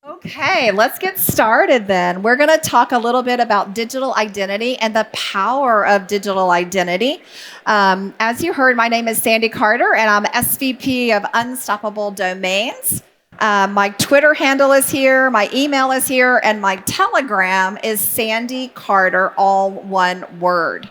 Okay, let's get started then. We're going to talk a little bit about digital identity and the power of digital identity. As you heard, my name is Sandy Carter, and I'm SVP of Unstoppable Domains. My Twitter handle is here, my email is here, and my Telegram is Sandy Carter, all one word.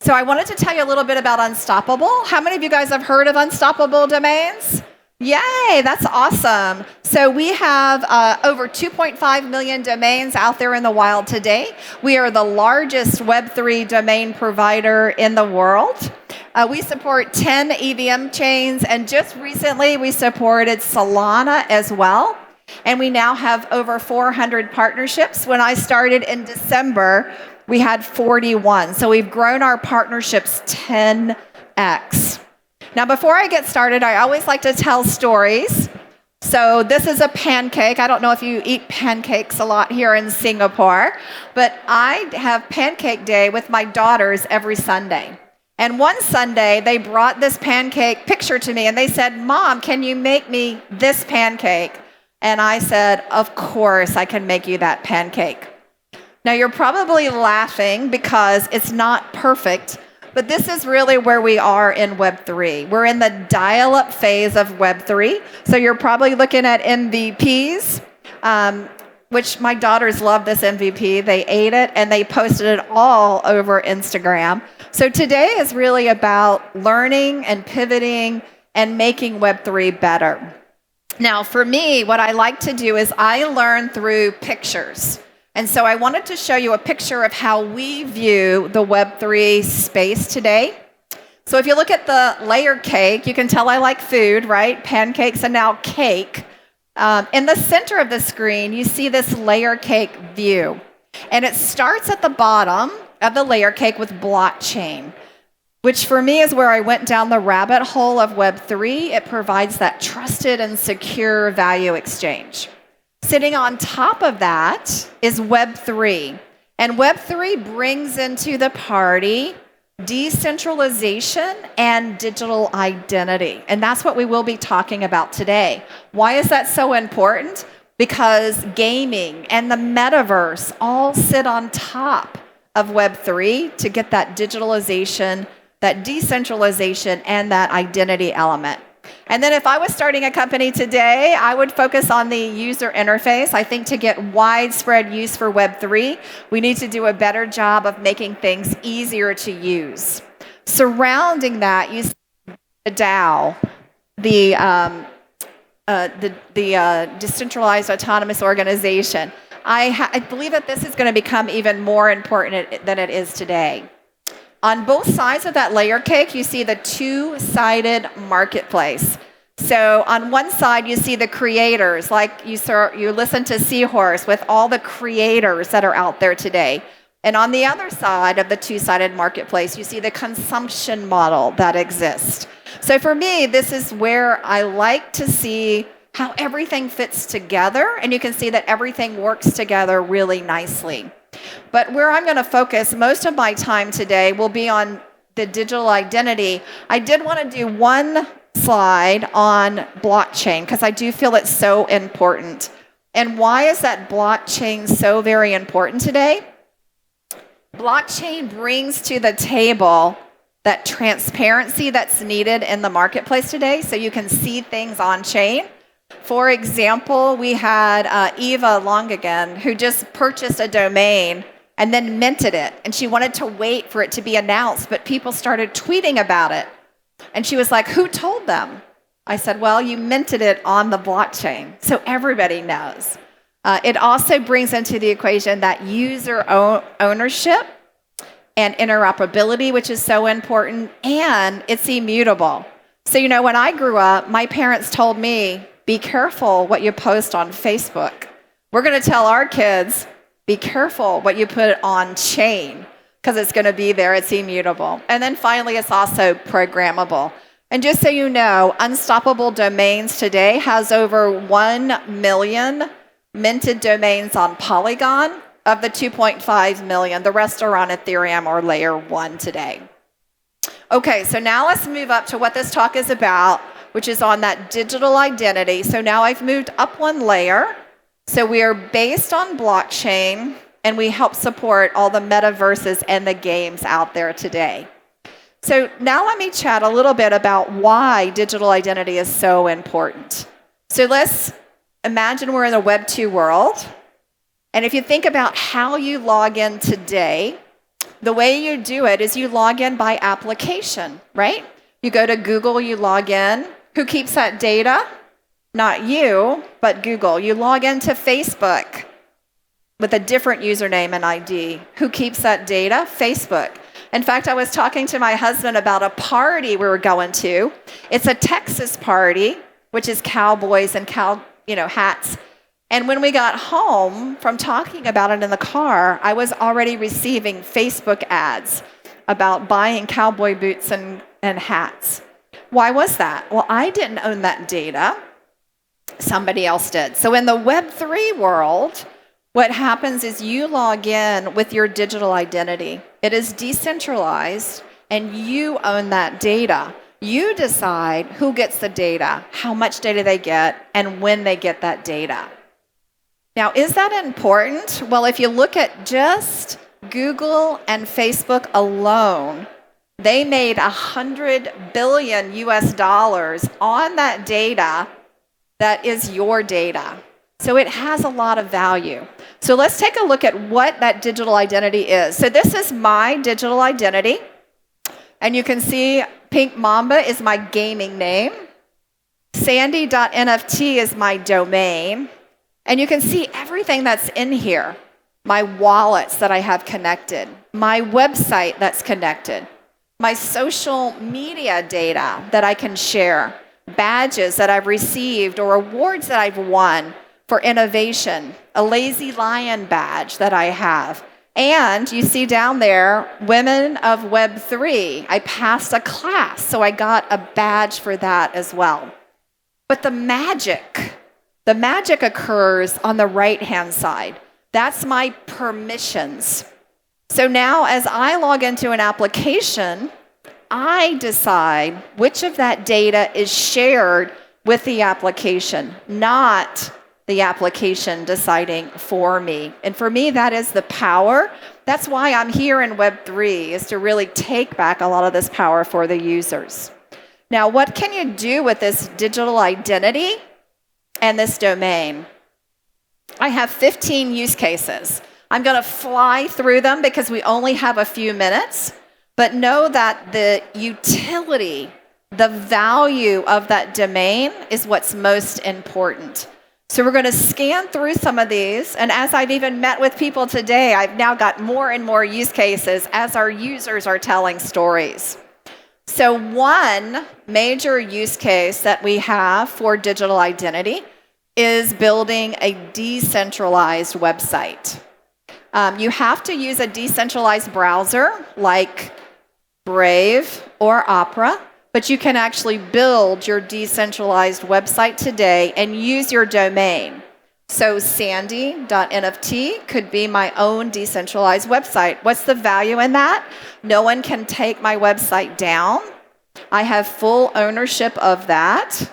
So I wanted to tell you a little bit about Unstoppable. How many of you guys have heard of Unstoppable Domains? Yay, that's awesome. So we have over 2.5 million domains out there in the wild today. We are the largest Web3 domain provider in the world. We support 10 EVM chains, and just recently we supported Solana as well. And we now have over 400 partnerships. When I started in December, we had 41. So we've grown our partnerships 10x. Now, before I get started, I always like to tell stories. So this is a pancake. I don't know if you eat pancakes a lot here in Singapore, but I have pancake day with my daughters every Sunday. And one Sunday, they brought this pancake picture to me, and they said, "Mom, can you make me this pancake?" And I said, "Of course, I can make you that pancake." Now, you're probably laughing because it's not perfect, but this is really where we are in Web3. We're in the dial-up phase of Web3. So you're probably looking at MVPs, which my daughters love this MVP. They ate it and they posted it all over Instagram. So today is really about learning and pivoting and making Web3 better. Now, for me, what I like to do is I learn through pictures. And so I wanted to show you a picture of how we view the Web3 space today. So if you look at the layer cake, you can tell I like food, right? Pancakes and now cake. In the center of the screen, you see this layer cake view. And it starts at the bottom of the layer cake with blockchain, which for me is where I went down the rabbit hole of Web3. It provides that trusted and secure value exchange. Sitting on top of that is Web3. And Web3 brings into the party decentralization and digital identity. And that's what we will be talking about today. Why is that so important? Because gaming and the metaverse all sit on top of Web3 to get that digitalization, that decentralization, and that identity element. And then if I was starting a company today, I would focus on the user interface. I think to get widespread use for Web3, we need to do a better job of making things easier to use. Surrounding that, you see the DAO, the Decentralized Autonomous Organization. I believe that this is going to become even more important than it is today. On both sides of that layer cake, you see the two-sided marketplace. So on one side, you see the creators, like you listen to Seahorse with all the creators that are out there today. And on the other side of the two-sided marketplace, you see the consumption model that exists. So for me, this is where I like to see how everything fits together, and you can see that everything works together really nicely. But where I'm going to focus most of my time today will be on the digital identity. I did want to do one slide on blockchain because I do feel it's so important. And why is that blockchain so very important today? Blockchain brings to the table that transparency that's needed in the marketplace today, so you can see things on chain. For example, we had Eva Longagen, who just purchased a domain and then minted it. And she wanted to wait for it to be announced, but people started tweeting about it. And she was like, "Who told them?" I said, "Well, you minted it on the blockchain, so everybody knows." It also brings into the equation that user ownership and interoperability, which is so important, and it's immutable. So, when I grew up, my parents told me, be careful what you post on Facebook. We're going to tell our kids, be careful what you put on chain, because it's going to be there, it's immutable. And then finally, it's also programmable. And just so you know, Unstoppable Domains today has over 1 million minted domains on Polygon. Of the 2.5 million, the rest are on Ethereum or Layer 1 today. Okay, so now let's move up to what this talk is about, which is on that digital identity. So now I've moved up one layer. So we are based on blockchain, and we help support all the metaverses and the games out there today. So now let me chat a little bit about why digital identity is so important. So let's imagine we're in the Web 2 world. And if you think about how you log in today, the way you do it is you log in by application, right? You go to Google, you log in. Who keeps that data? Not you, but Google. You log into Facebook with a different username and ID. Who keeps that data? Facebook. In fact, I was talking to my husband about a party we were going to. It's a Texas party, which is cowboys and hats. And when we got home from talking about it in the car, I was already receiving Facebook ads about buying cowboy boots and hats. Why was that? Well, I didn't own that data. Somebody else did. So in the Web3 world, what happens is you log in with your digital identity. It is decentralized, and you own that data. You decide who gets the data, how much data they get, and when they get that data. Now, is that important? Well, if you look at just Google and Facebook alone, they made $100 billion on that data that is your data. So it has a lot of value. So let's take a look at what that digital identity is. So this is my digital identity. And you can see Pink Mamba is my gaming name. Sandy.nft is my domain. And you can see everything that's in here. My wallets that I have connected. My website that's connected. My social media data that I can share. Badges that I've received or awards that I've won for innovation, a Lazy Lion badge that I have. And you see down there, Women of Web3. I passed a class, so I got a badge for that as well. But the magic occurs on the right-hand side. That's my permissions. So now as I log into an application, I decide which of that data is shared with the application, not the application deciding for me. And for me, that is the power. That's why I'm here in Web3, is to really take back a lot of this power for the users. Now, what can you do with this digital identity and this domain? I have 15 use cases. I'm going to fly through them because we only have a few minutes, but know that the utility, the value of that domain is what's most important. So we're going to scan through some of these, and as I've even met with people today, I've now got more and more use cases as our users are telling stories. So one major use case that we have for digital identity is building a decentralized website. You have to use a decentralized browser like Brave or Opera, but you can actually build your decentralized website today and use your domain. So sandy.nft could be my own decentralized website. What's the value in that? No one can take my website down. I have full ownership of that.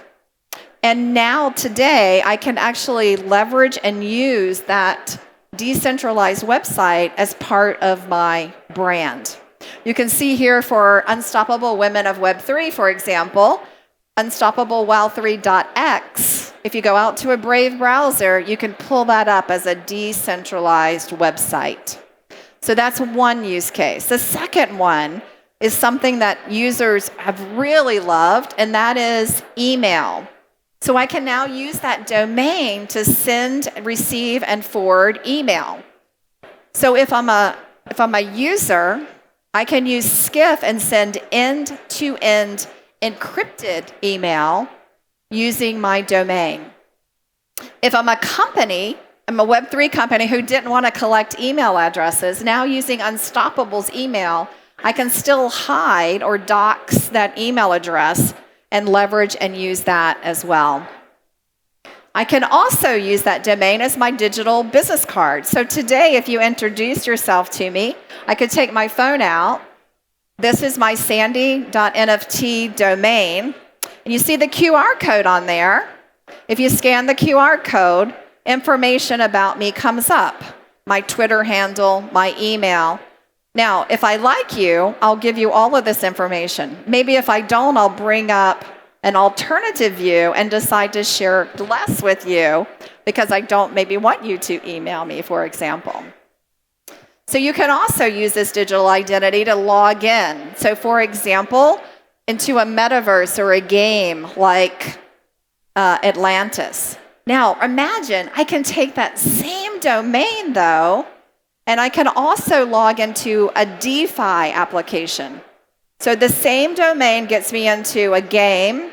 And now today, I can actually leverage and use that decentralized website as part of my brand. You can see here for Unstoppable Women of Web3, for example, unstoppablewow3.x. If you go out to a Brave browser, you can pull that up as a decentralized website. So that's one use case. The second one is something that users have really loved, and that is email. So I can now use that domain to send, receive, and forward email. So if I'm a user, I can use Skiff and send end-to-end encrypted email using my domain. If I'm a company, I'm a Web3 company who didn't want to collect email addresses, now using Unstoppable's email, I can still hide or dox that email address and leverage and use that as well. I can also use that domain as my digital business card. So today, if you introduce yourself to me, I could take my phone out. This is my sandy.nft domain. And you see the QR code on there. If you scan the QR code, information about me comes up. My Twitter handle, my email. Now, if I like you, I'll give you all of this information. Maybe if I don't, I'll bring up an alternative view and decide to share less with you because I don't maybe want you to email me, for example. So you can also use this digital identity to log in. So for example, into a metaverse or a game like Atlantis. Now imagine I can take that same domain though, and I can also log into a DeFi application. So the same domain gets me into a game,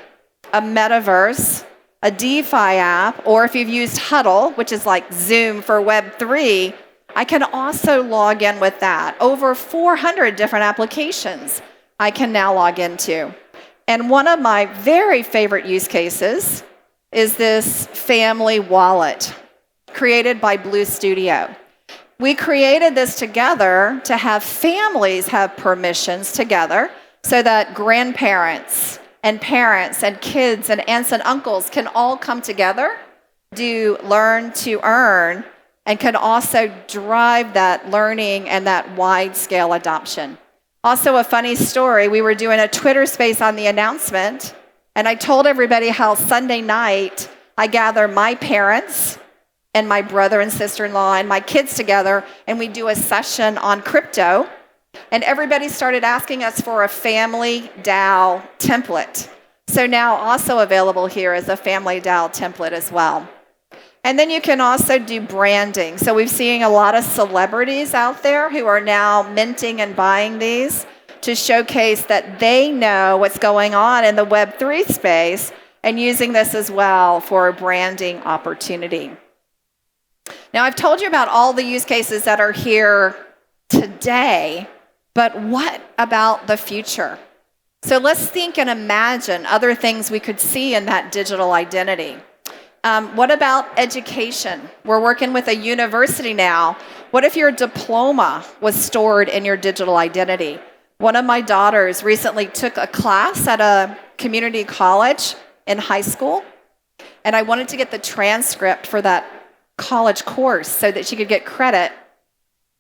a metaverse, a DeFi app, or if you've used Huddle, which is like Zoom for Web3, I can also log in with that. Over 400 different applications I can now log into. And one of my very favorite use cases is this family wallet created by Blue Studio. We created this together to have families have permissions together so that grandparents and parents and kids and aunts and uncles can all come together, do learn to earn, and can also drive that learning and that wide-scale adoption. Also, a funny story, we were doing a Twitter space on the announcement, and I told everybody how Sunday night I gather my parents and my brother and sister-in-law and my kids together, and we do a session on crypto, and everybody started asking us for a family DAO template. So now also available here is a family DAO template as well. And then you can also do branding. So we've seen a lot of celebrities out there who are now minting and buying these to showcase that they know what's going on in the Web3 space and using this as well for a branding opportunity. Now, I've told you about all the use cases that are here today, but what about the future? So let's think and imagine other things we could see in that digital identity. What about education? We're working with a university now. What if your diploma was stored in your digital identity? One of my daughters recently took a class at a community college in high school, and I wanted to get the transcript for that college course so that she could get credit.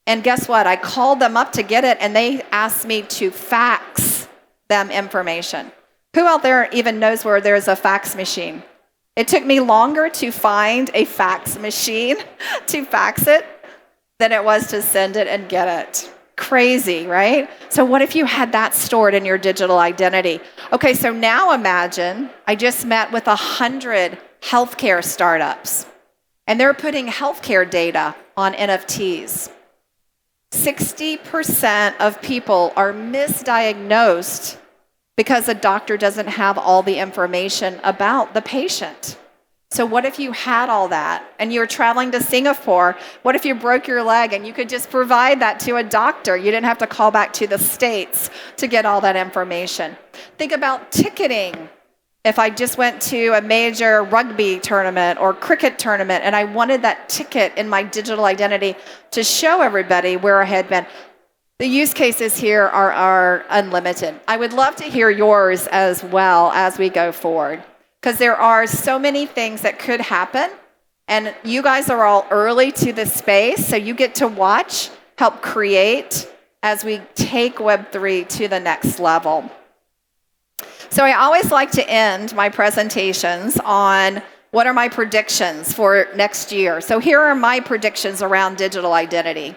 And guess what? I called them up to get it, and they asked me to fax them information. Who out there even knows where there's a fax machine? It took me longer to find a fax machine to fax it than it was to send it and get it. Crazy, right? So what if you had that stored in your digital identity? Okay, so now imagine I just met with 100 healthcare startups, and they're putting healthcare data on NFTs. 60% of people are misdiagnosed because a doctor doesn't have all the information about the patient. So what if you had all that and you were traveling to Singapore? What if you broke your leg and you could just provide that to a doctor? You didn't have to call back to the States to get all that information. Think about ticketing. If I just went to a major rugby tournament or cricket tournament and I wanted that ticket in my digital identity to show everybody where I had been. The use cases here are unlimited. I would love to hear yours as well as we go forward, because there are so many things that could happen, and you guys are all early to this space, so you get to watch, help create as we take Web3 to the next level. So I always like to end my presentations on what are my predictions for next year. So here are my predictions around digital identity.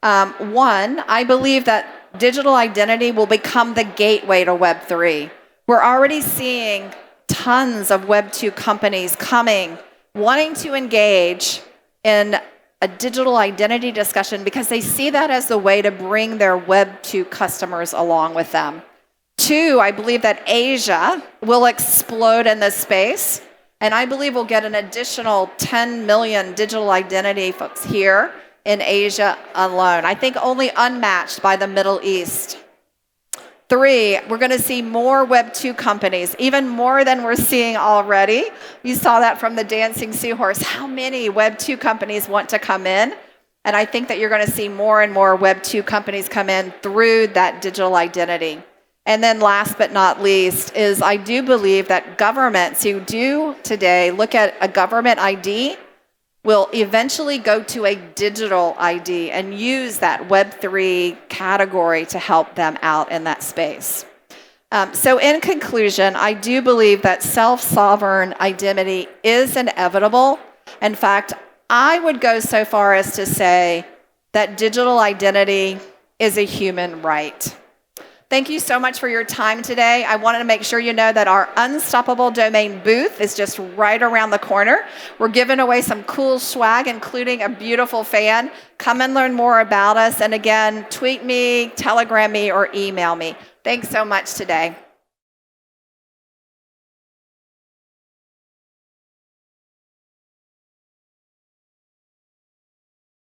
One, I believe that digital identity will become the gateway to Web3. We're already seeing tons of Web2 companies coming, wanting to engage in a digital identity discussion because they see that as the way to bring their Web2 customers along with them. Two, I believe that Asia will explode in this space, and I believe we'll get an additional 10 million digital identity folks here in Asia alone. I think only unmatched by the Middle East. Three, we're going to see more Web2 companies, even more than we're seeing already. You saw that from the Dancing Seahorse. How many Web2 companies want to come in? And I think that you're going to see more and more Web2 companies come in through that digital identity. And then last but not least is I do believe that governments who do today look at a government ID will eventually go to a digital ID and use that Web3 category to help them out in that space. So in conclusion, I do believe that self-sovereign identity is inevitable. In fact, I would go so far as to say that digital identity is a human right. Thank you so much for your time today. I wanted to make sure you know that our Unstoppable Domain booth is just right around the corner. We're giving away some cool swag, including a beautiful fan. Come and learn more about us. And again, tweet me, telegram me, or email me. Thanks so much today.